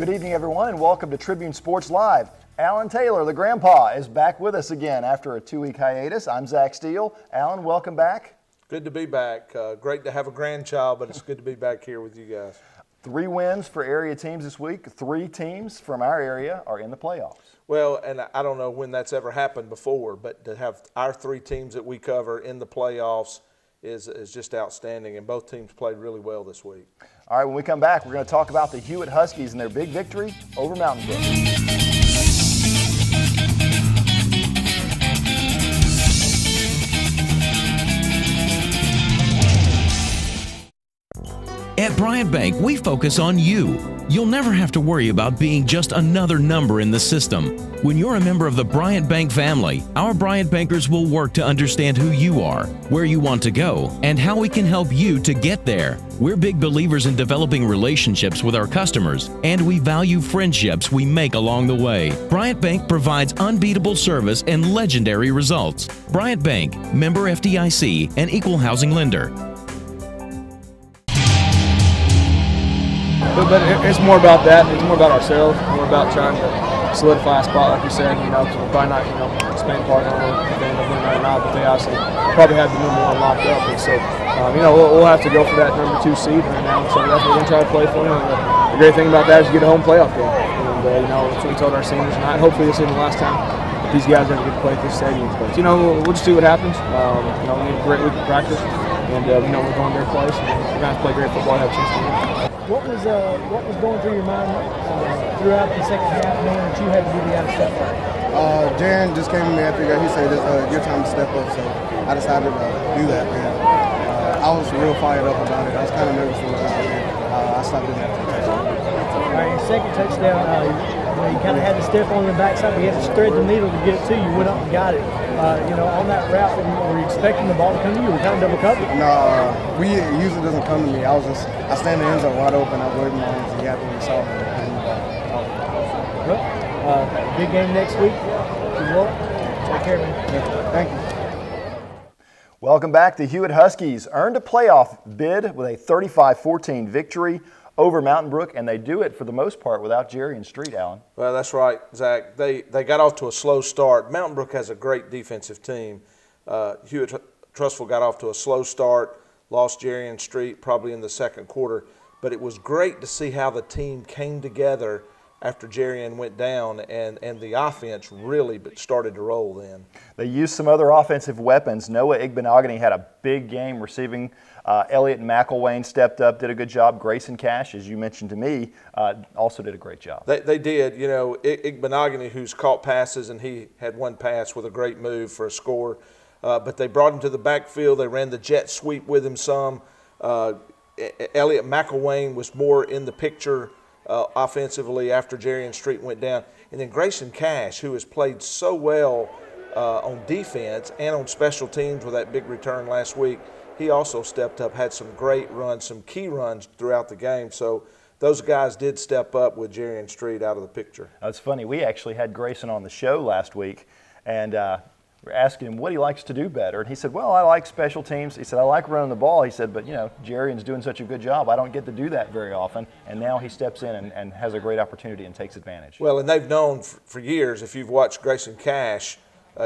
Good evening, everyone, and welcome to Tribune Sports Live. Alan Taylor, the grandpa, is back with us again after a 2-week hiatus. I'm Zach Steele. Alan, welcome back. Good to be back. Great to have a grandchild, but it's good to be back here with you guys. 3 wins for area teams this week. 3 teams from our area are in the playoffs. Well, and I don't know when that's ever happened before, but to have our 3 teams that we cover in the playoffs is just outstanding, and both teams played really well this week. All right, when we come back, we're going to talk about the Hewitt Huskies and their big victory over Mountain Brook. At Bryant Bank, we focus on you. You'll never have to worry about being just another number in the system. When you're a member of the Bryant Bank family, our Bryant Bankers will work to understand who you are, where you want to go, and how we can help you to get there. We're big believers in developing relationships with our customers, and we value friendships we make along the way. Bryant Bank provides unbeatable service and legendary results. Bryant Bank, member FDIC, and equal housing lender. But it's more about that. It's more about ourselves. More about trying to solidify a spot, like you said. Because we're probably not, Spain partner on if they end up winning right now, but they obviously probably have the number 1 locked up. And so, we'll have to go for that number 2 seed right now. So that's what we're gonna try to play for. And the great thing about that is you get a home playoff game. And that's what we told our seniors tonight. Hopefully this isn't the last time that these guys ever get to play at this stadium. But we'll just see what happens. We need a great week of practice, and we're going to their place. And we're gonna play great football and have a chance to win. What was going through your mind throughout the second half, knowing that you had to do the out of step up? Darian just came to me after he said it's your time to step up, so I decided to do that. And I was real fired up about it. I was kind of nervous for a little bit. I stopped doing that for the touchdown. All right, your second touchdown, you kind of had to step on the backside, but you had to thread the needle to get it to you. Went up and got it. On that route, were you expecting the ball to come to you? Were you kind of double covered? No, it usually doesn't come to me. I stand in the end zone wide open. I was waving my hands. He happened to saw me. Well, big game next week. Good luck. Take care, man. Yeah, thank you. Welcome back. The Hewitt Huskies earned a playoff bid with a 35-14 victory over Mountain Brook, and they do it for the most part without Jerry and Street, Alan. Well, that's right, Zach. They got off to a slow start. Mountain Brook has a great defensive team. Hewitt Trussville got off to a slow start, lost Jerry and Street probably in the second quarter, but it was great to see how the team came together after Jerian went down, and the offense really started to roll then. They used some other offensive weapons. Noah Igbenogany had a big game receiving. Elliott McElwain stepped up, did a good job. Grayson Cash, as you mentioned to me, also did a great job. They did. Igbenogany, who's caught passes, and he had 1 pass with a great move for a score. But they brought him to the backfield. They ran the jet sweep with him some. Elliott McElwain was more in the picture offensively after Jerian Street went down. And then Grayson Cash, who has played so well on defense and on special teams with that big return last week, he also stepped up, had some great runs, some key runs throughout the game. So those guys did step up with Jerian Street out of the picture. That's funny. We actually had Grayson on the show last week, and we're asking him what he likes to do better. And he said, well, I like special teams. He said, I like running the ball. He said, but, Jerian's doing such a good job. I don't get to do that very often. And now he steps in and has a great opportunity and takes advantage. Well, and they've known for years, if you've watched Grayson Cash,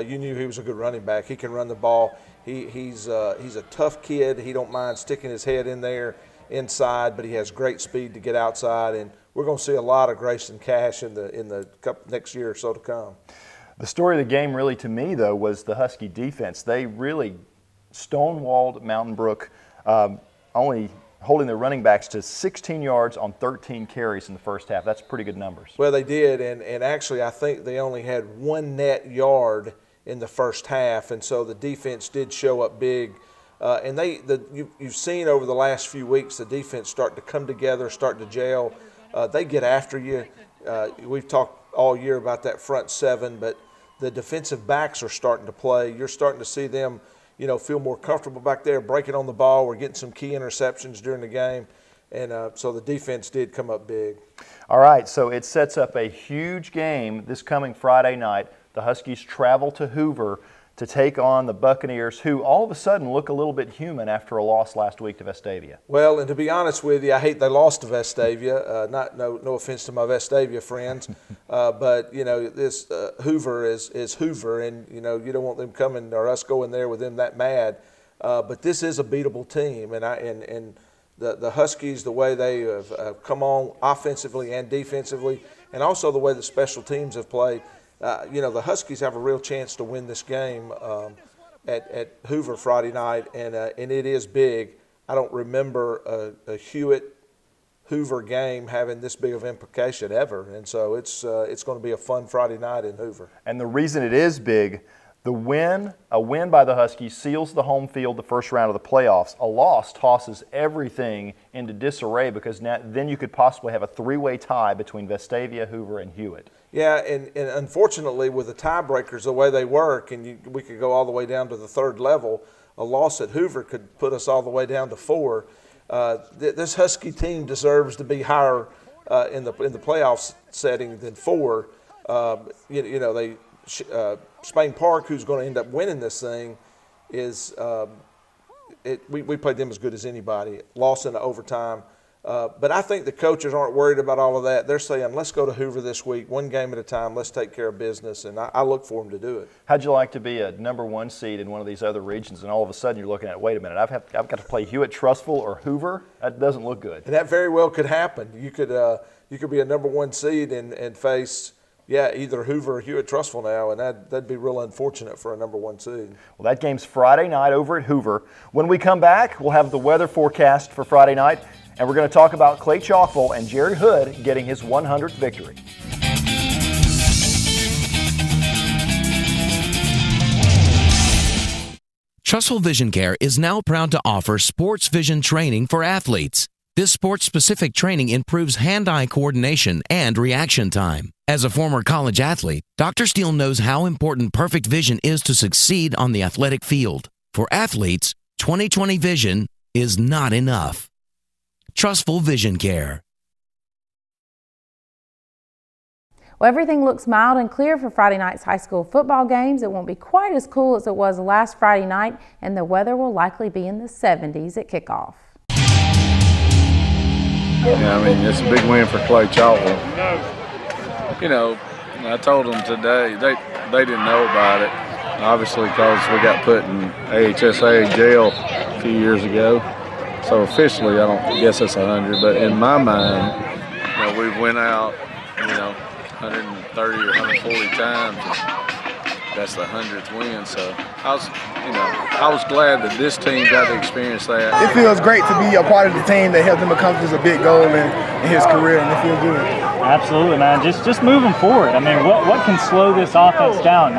you knew he was a good running back. He can run the ball. He's a tough kid. He don't mind sticking his head in there inside, but he has great speed to get outside. And we're going to see a lot of Grayson Cash in the next year or so to come. The story of the game really to me, though, was the Husky defense. They really stonewalled Mountain Brook, only holding their running backs to 16 yards on 13 carries in the first half. That's pretty good numbers. Well, they did, and actually I think they only had 1 net yard in the first half, and so the defense did show up big. And you've seen over the last few weeks the defense start to come together, start to gel. They get after you. We've talked all year about that front 7, but the defensive backs are starting to play. You're starting to see them, feel more comfortable back there, breaking on the ball. We're getting some key interceptions during the game, and so the defense did come up big. All right, so it sets up a huge game this coming Friday night. The Huskies travel to Hoover to take on the Buccaneers, who all of a sudden look a little bit human after a loss last week to Vestavia. Well, and to be honest with you, I hate they lost to Vestavia. No offense to my Vestavia friends, but this Hoover is Hoover, and you don't want them coming or us going there with them that mad. But this is a beatable team, and the Huskies, the way they have come on offensively and defensively, and also the way the special teams have played. The Huskies have a real chance to win this game at Hoover Friday night, and it is big. I don't remember a Hewitt-Hoover game having this big of implication ever, and so it's going to be a fun Friday night in Hoover. And the reason it is big, a win by the Huskies seals the home field the first round of the playoffs. A loss tosses everything into disarray because then you could possibly have a three-way tie between Vestavia, Hoover, and Hewitt. Yeah, and unfortunately with the tiebreakers the way they work, and we could go all the way down to the third level, a loss at Hoover could put us all the way down to 4. This Husky team deserves to be higher in the playoff setting than 4. Spain Park, who's going to end up winning this thing, is we played them as good as anybody. Lost in overtime. But I think the coaches aren't worried about all of that. They're saying, let's go to Hoover this week, one game at a time. Let's take care of business, and I look for them to do it. How'd you like to be a number 1 seed in one of these other regions, and all of a sudden you're looking at, wait a minute, I've got to play Hewitt, Trussville, or Hoover? That doesn't look good. And that very well could happen. You could be a number 1 seed and face either Hoover or Hewitt Trussville now, and that'd be real unfortunate for a number 1 seed. Well, that game's Friday night over at Hoover. When we come back, we'll have the weather forecast for Friday night, and we're going to talk about Clay Chalkville and Jerry Hood getting his 100th victory. Trussville Vision Care is now proud to offer sports vision training for athletes. This sports-specific training improves hand-eye coordination and reaction time. As a former college athlete, Dr. Steele knows how important perfect vision is to succeed on the athletic field. For athletes, 20/20 vision is not enough. Trussville Vision Care. Well, everything looks mild and clear for Friday night's high school football games. It won't be quite as cool as it was last Friday night, and the weather will likely be in the 70s at kickoff. Yeah, it's a big win for Clay Chalkville. I told them today, they didn't know about it, obviously, because we got put in AHSA jail a few years ago. So officially, I don't guess it's 100, but in my mind, we went out, 130 or 140 times. That's the 100th win. So I was glad that this team got to experience that. It feels great to be a part of the team that helped him accomplish a big goal in his career, and it feels good. Absolutely, man. Just moving forward. What can slow this offense down?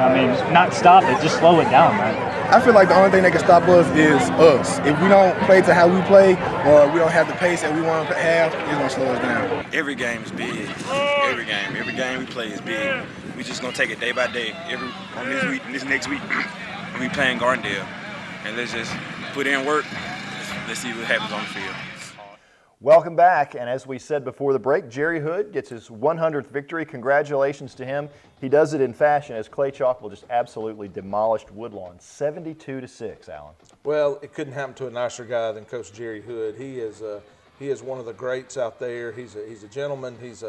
Not stop it, just slow it down, man. I feel like the only thing that can stop us is us. If we don't play to how we play, or we don't have the pace that we want to have, it's going to slow us down. Every game is big. Every game we play is big. We just going to take it day by day. This next week, we playing Gardendale. And let's just put in work. Let's see what happens on the field. Welcome back, and as we said before the break, Jerry Hood gets his 100th victory. Congratulations to him. He does it in fashion as Clay Chalkville just absolutely demolished Woodlawn, 72-6, Alan. Well, it couldn't happen to a nicer guy than Coach Jerry Hood. He is one of the greats out there. He's a gentleman. He's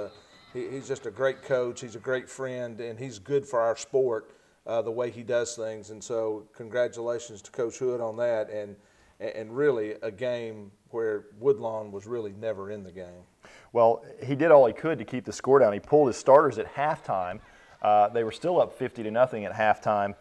just a great coach. He's a great friend, and he's good for our sport the way he does things. And so congratulations to Coach Hood on that, and really a game where Woodlawn was really never in the game. Well, he did all he could to keep the score down. He pulled his starters at halftime. They were still up 50-0 at halftime.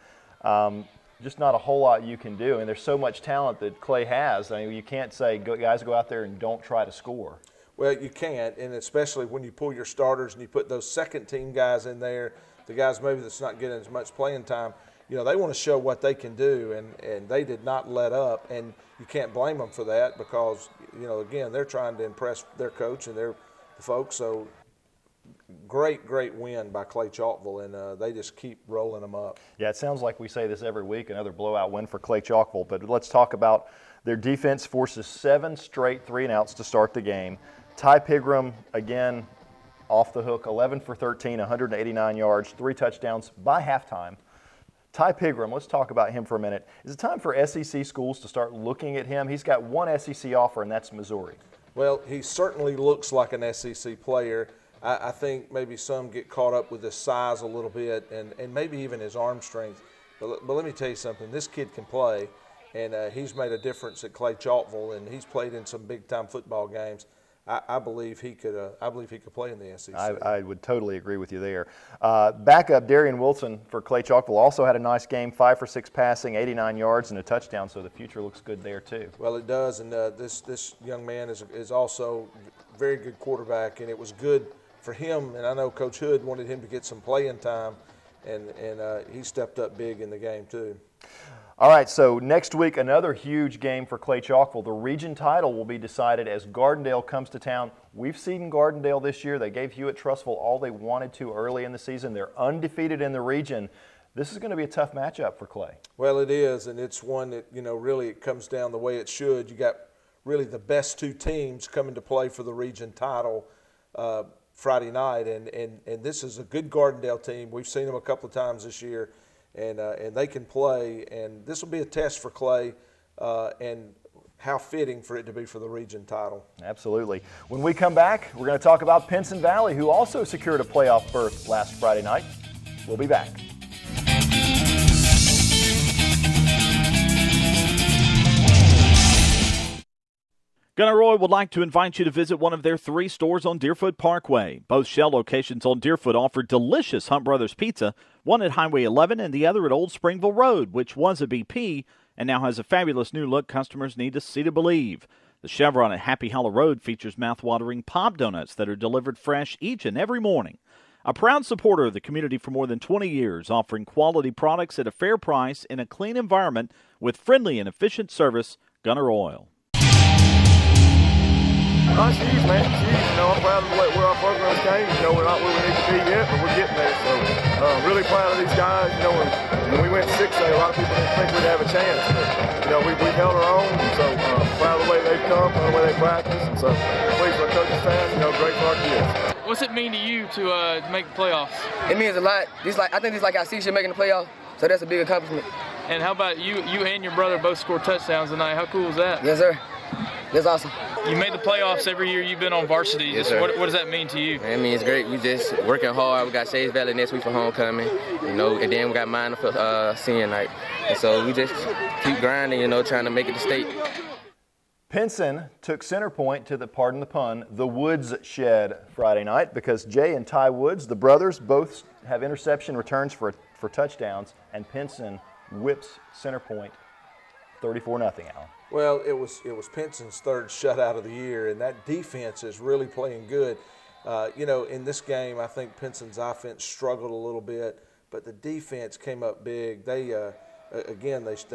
Just not a whole lot you can do. There's so much talent that Clay has. You can't say, guys, go out there and don't try to score. Well, you can't, and especially when you pull your starters and you put those second-team guys in there, the guys maybe that's not getting as much playing time, they want to show what they can do, and they did not let up, and you can't blame them for that because, again, they're trying to impress their coach and their folks. So great win by Clay Chalkville, and they just keep rolling them up. Yeah, it sounds like we say this every week, another blowout win for Clay Chalkville, but let's talk about their defense. Forces 7 straight 3-and-outs to start the game. Ty Pigram, again, off the hook, 11 for 13, 189 yards, 3 touchdowns by halftime. Ty Pigram, let's talk about him for a minute. Is it time for SEC schools to start looking at him? He's got one SEC offer, and that's Missouri. Well, he certainly looks like an SEC player. I think maybe some get caught up with his size a little bit and maybe even his arm strength. But let me tell you something. This kid can play, and he's made a difference at Clay Chalkville, and he's played in some big-time football games. I believe he could. I believe he could play in the SEC. I would totally agree with you there. Backup Darian Wilson for Clay Chalkville also had a nice game, 5 for 6 passing, 89 yards and a touchdown. So the future looks good there too. Well, it does, and this young man is also a very good quarterback, and it was good for him. And I know Coach Hood wanted him to get some playing time, and he stepped up big in the game too. All right, so next week, another huge game for Clay Chalkville. The region title will be decided as Gardendale comes to town. We've seen Gardendale this year. They gave Hewitt-Trussville all they wanted to early in the season. They're undefeated in the region. This is going to be a tough matchup for Clay. Well, it is, and it's one that, really it comes down the way it should. You got really the best two teams coming to play for the region title Friday night, and this is a good Gardendale team. We've seen them a couple of times this year. And they can play, and this will be a test for Clay, and how fitting for it to be for the region title. Absolutely. When we come back, we're going to talk about Pinson Valley, who also secured a playoff berth last Friday night. We'll be back. Gunner Oil would like to invite you to visit one of their 3 stores on Deerfoot Parkway. Both Shell locations on Deerfoot offer delicious Hunt Brothers pizza, one at Highway 11 and the other at Old Springville Road, which was a BP and now has a fabulous new look customers need to see to believe. The Chevron at Happy Hollow Road features mouth-watering pop donuts that are delivered fresh each and every morning. A proud supporter of the community for more than 20 years, offering quality products at a fair price in a clean environment with friendly and efficient service, Gunner Oil. It's huge, man. It's huge. I'm proud of where our programs came. We're not where we need to be yet, but we're getting there. So, really proud of these guys. When we went 6A, a lot of people didn't think we'd have a chance. But, we've held our own. So, proud of the way they've come, proud of the way they practice. And so, pleased with our coaching staff. Great for our kids. What's it mean to you to make the playoffs? It means a lot. I think it's like our season making the playoffs. So that's a big accomplishment. And how about you and your brother both scored touchdowns tonight? How cool is that? Yes, sir. That's awesome. You made the playoffs every year you've been on varsity. Yes, sir. What does that mean to you? I mean, it's great. We just working hard. We got Shades Valley next week for homecoming, and then we got mine for senior night. And so we just keep grinding, trying to make it to state. Pinson took center point to pardon the pun, the Woods shed Friday night because Jay and Ty Woods, the brothers, both have interception returns for touchdowns, and Pinson whips center point 34-0, Alan. Well, it was Pinson's third shutout of the year, and that defense is really playing good. In this game, I think Pinson's offense struggled a little bit, but the defense came up big. They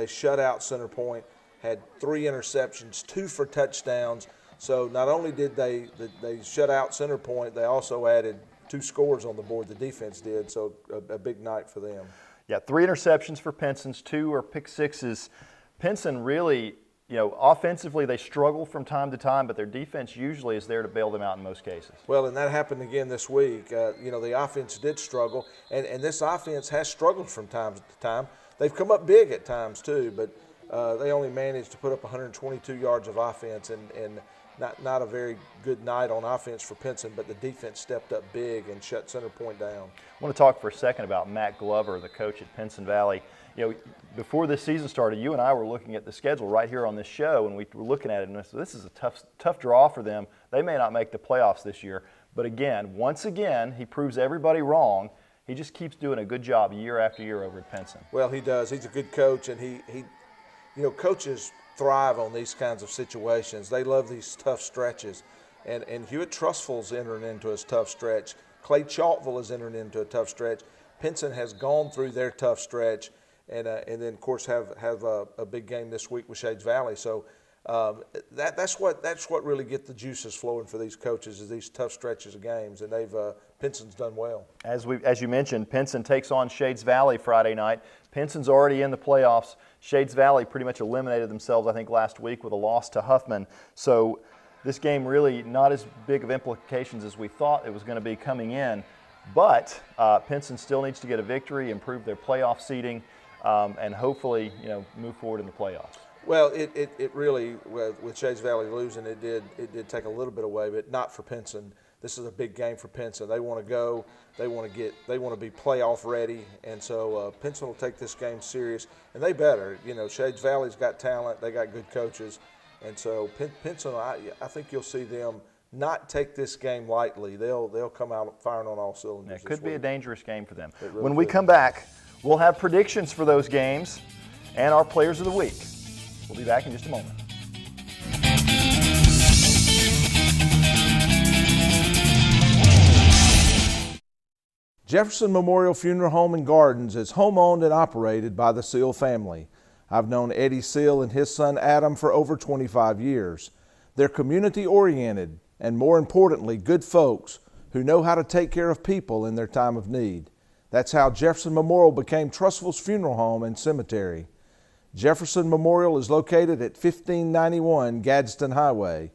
shut out center point, had 3 interceptions, 2 for touchdowns. So not only did they shut out center point, they also added 2 scores on the board. The defense did, so a big night for them. Yeah, 3 interceptions for Pinson's, 2 are pick sixes. Pinson really, offensively they struggle from time to time, but their defense usually is there to bail them out in most cases. Well, and that happened again this week. The offense did struggle, and this offense has struggled from time to time. They've come up big at times too, but they only managed to put up 122 yards of offense, and not a very good night on offense for Pinson, but the defense stepped up big and shut center point down. I want to talk for a second about Matt Glover, the coach at Pinson Valley. Before this season started, you and I were looking at the schedule right here on this show, and we were looking at it, and this is a tough draw for them. They may not make the playoffs this year, but once again, he proves everybody wrong. He just keeps doing a good job year after year over at Pinson. Well, he does. He's a good coach, and he coaches thrive on these kinds of situations. They love these tough stretches, and Hewitt-Trussville's entering into a tough stretch. Clay Chalkville is entering into a tough stretch. Pinson has gone through their tough stretch, and then of course have a big game this week with Shades Valley. So that's what really get the juices flowing for these coaches, is these tough stretches of games, and Pinson's done well. As you mentioned, Pinson takes on Shades Valley Friday night. Pinson's already in the playoffs. Shades Valley pretty much eliminated themselves, I think, last week with a loss to Huffman. So this game really not as big of implications as we thought it was going to be coming in. But Pinson still needs to get a victory, improve their playoff seeding. and hopefully, move forward in the playoffs. Well, it really, with Shades Valley losing, it did take a little bit away, but not for Pinson. This is a big game for Pinson. They want to go. They want to be playoff ready, and so Pinson will take this game serious, and they better. Shades Valley's got talent. They got good coaches, and so Pinson, I think you'll see them not take this game lightly. They'll come out firing on all cylinders. It could be a dangerous game for them. Really when we come back, we'll have predictions for those games and our players of the week. We'll be back in just a moment. Jefferson Memorial Funeral Home and Gardens is home-owned and operated by the Seal family. I've known Eddie Seal and his son Adam for over 25 years. They're community-oriented and, more importantly, good folks who know how to take care of people in their time of need. That's how Jefferson Memorial became Trustful's funeral home and cemetery. Jefferson Memorial is located at 1591 Gadsden Highway.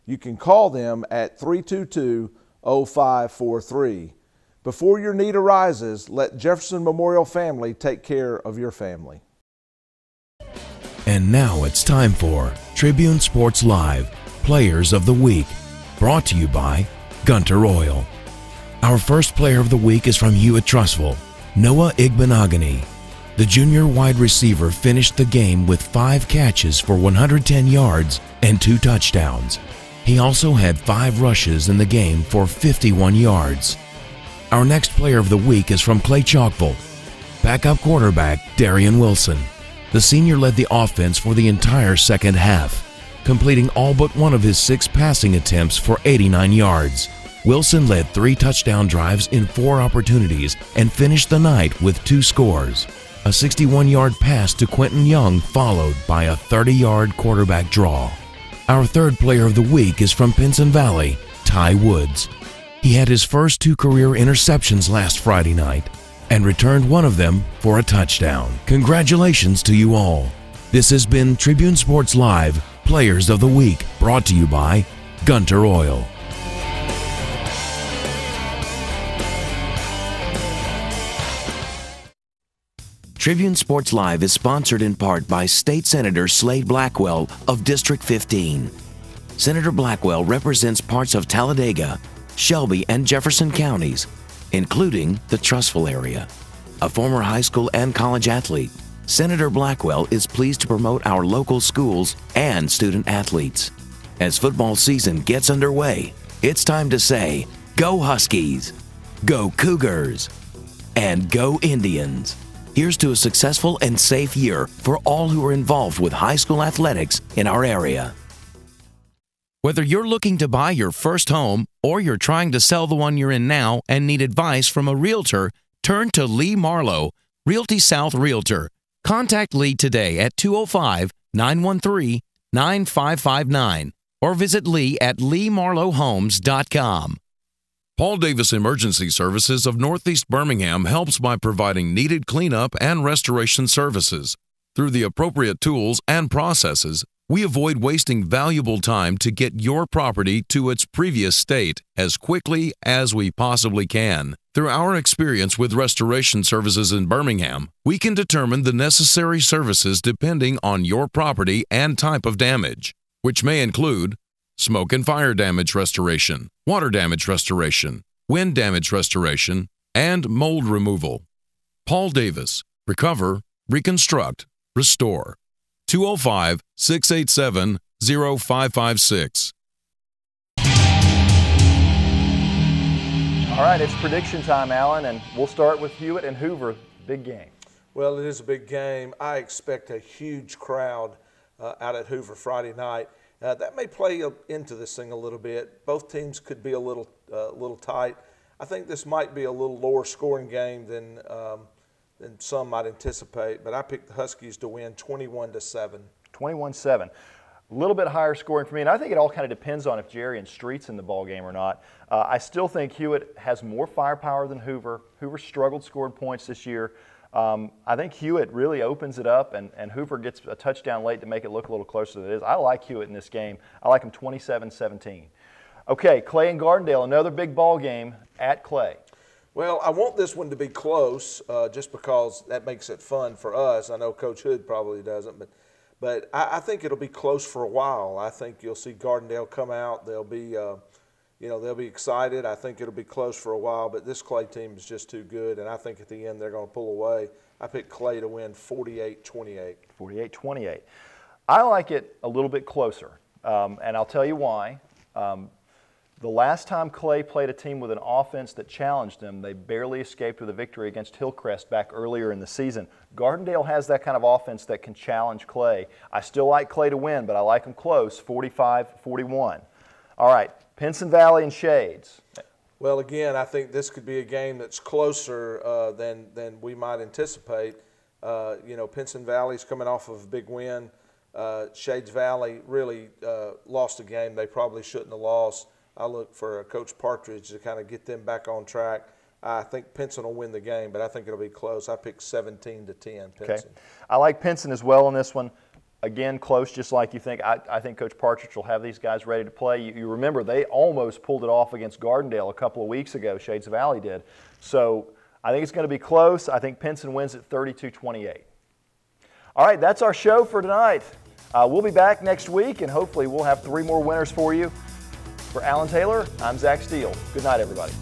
You can call them at 322-0543. Before your need arises, let Jefferson Memorial family take care of your family. And now it's time for Tribune Sports Live, Players of the Week, brought to you by Gunter Oil. Our first player of the week is from Hewitt Trustful, Noah Igbenogany. The junior wide receiver finished the game with 5 catches for 110 yards and 2 touchdowns. He also had 5 rushes in the game for 51 yards. Our next player of the week is from Clay Chalkville, backup quarterback Darian Wilson. The senior led the offense for the entire second half, completing all but one of his 6 passing attempts for 89 yards. Wilson led 3 touchdown drives in 4 opportunities and finished the night with 2 scores. A 61-yard pass to Quentin Young followed by a 30-yard quarterback draw. Our third player of the week is from Pinson Valley, Ty Woods. He had his first 2 career interceptions last Friday night and returned one of them for a touchdown. Congratulations to you all. This has been Tribune Sports Live, Players of the Week, brought to you by Gunter Oil. Tribune Sports Live is sponsored in part by State Senator Slade Blackwell of District 15. Senator Blackwell represents parts of Talladega, Shelby, and Jefferson counties, including the Trustful area. A former high school and college athlete, Senator Blackwell is pleased to promote our local schools and student athletes. As football season gets underway, it's time to say, Go Huskies, Go Cougars, and Go Indians. Here's to a successful and safe year for all who are involved with high school athletics in our area. Whether you're looking to buy your first home or you're trying to sell the one you're in now and need advice from a realtor, turn to Lee Marlowe, Realty South Realtor. Contact Lee today at 205-913-9559 or visit Lee at leemarlowehomes.com. Paul Davis Emergency Services of Northeast Birmingham helps by providing needed cleanup and restoration services. Through the appropriate tools and processes, we avoid wasting valuable time to get your property to its previous state as quickly as we possibly can. Through our experience with restoration services in Birmingham, we can determine the necessary services depending on your property and type of damage, which may include smoke and fire damage restoration, water damage restoration, wind damage restoration, and mold removal. Paul Davis, Recover, Reconstruct, Restore. 205-687-0556. All right, it's prediction time, Alan, and we'll start with Hewitt and Hoover. Big game. Well, it is a big game. I expect a huge crowd out at Hoover Friday night. That may play into this thing a little bit. Both teams could be a little tight. I think this might be a little lower scoring game than some might anticipate, but I picked the Huskies to win 21-7. 21-7. A little bit higher scoring for me, and I think it all kind of depends on if Jerry and Street's in the ball game or not. I still think Hewitt has more firepower than Hoover. Hoover struggled scoring points this year. I think Hewitt really opens it up, and Hoover gets a touchdown late to make it look a little closer than it is. I like Hewitt in this game. I like him 27-17. Okay, Clay and Gardendale, another big ball game at Clay. Well, I want this one to be close just because that makes it fun for us. I know Coach Hood probably doesn't, but I think it'll be close for a while. I think you'll see Gardendale come out. They'll be, they'll be excited. I think it'll be close for a while, but this Clay team is just too good, and I think at the end they're going to pull away. I picked Clay to win 48-28. 48-28. I like it a little bit closer, and I'll tell you why. The last time Clay played a team with an offense that challenged them, they barely escaped with a victory against Hillcrest back earlier in the season. Gardendale has that kind of offense that can challenge Clay. I still like Clay to win, but I like them close, 45-41. All right, Pinson Valley and Shades. Well, again, I think this could be a game that's closer than we might anticipate. Pinson Valley's coming off of a big win. Shades Valley really lost a game they probably shouldn't have lost. I look for Coach Partridge to kind of get them back on track. I think Pinson will win the game, but I think it'll be close. I picked 17-10 Pinson. Okay. I like Pinson as well in this one. Again, close, just like you think. I think Coach Partridge will have these guys ready to play. You remember they almost pulled it off against Gardendale a couple of weeks ago. Shades Valley did. So I think it's going to be close. I think Pinson wins at 32-28. All right, that's our show for tonight. We'll be back next week, and hopefully we'll have 3 more winners for you. For Alan Taylor, I'm Zach Steele. Good night, everybody.